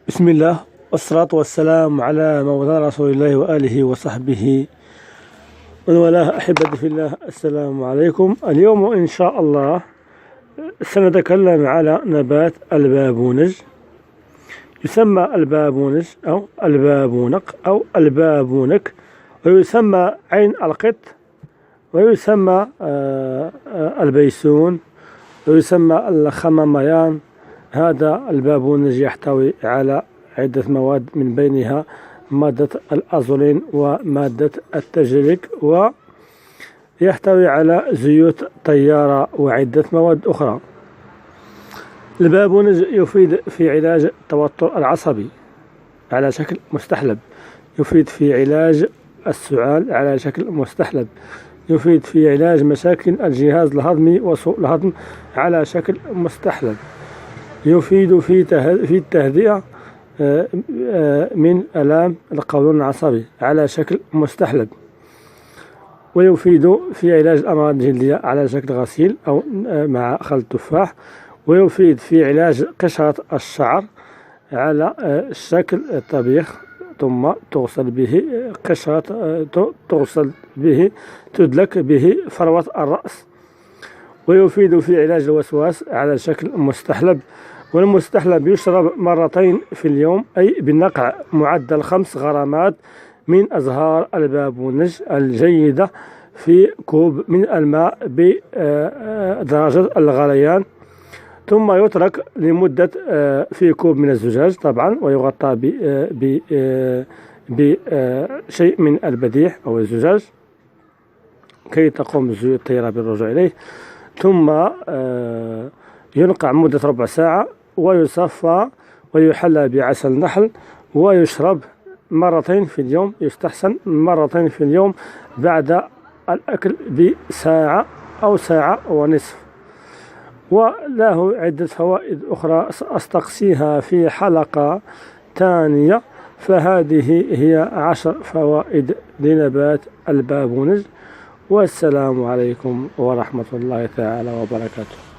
بسم الله والصلاة والسلام على مولانا رسول الله وآله وصحبه ومن والاه. أحبتي في الله، السلام عليكم. اليوم إن شاء الله سنتكلم على نبات البابونج. يسمى البابونج أو البابونق أو البابونك، ويسمى عين القط، ويسمى البيسون، ويسمى الخماميان. هذا البابونج يحتوي على عدة مواد، من بينها مادة الأزولين ومادة التجريك، ويحتوي على زيوت طيارة وعدة مواد أخرى. البابونج يفيد في علاج التوتر العصبي على شكل مستحلب، يفيد في علاج السعال على شكل مستحلب، يفيد في علاج مشاكل الجهاز الهضمي وسوء الهضم على شكل مستحلب، يفيد في التهدئة من آلام القولون العصبي على شكل مستحلب، ويفيد في علاج الأمراض الجلدية على شكل غسيل أو مع خل التفاح، ويفيد في علاج قشرة الشعر على شكل طبيخ، ثم تغسل به تدلك به فروة الرأس. ويفيد في علاج الوسواس على شكل مستحلب، والمستحلب يشرب مرتين في اليوم، أي بنقع معدل 5 غرامات من أزهار البابونج الجيدة في كوب من الماء بدرجة الغليان، ثم يترك لمدة في كوب من الزجاج طبعا، ويغطى بشيء من البديح أو الزجاج كي تقوم الزيوت الطيارة بالرجوع إليه، ثم ينقع مدة ربع ساعة، ويصفى ويحلى بعسل النحل، ويشرب مرتين في اليوم. يستحسن مرتين في اليوم بعد الأكل بساعة أو ساعة ونصف. وله عدة فوائد أخرى سأستقصيها في حلقة ثانية، فهذه هي 10 فوائد لنبات البابونج. والسلام عليكم ورحمة الله تعالى وبركاته.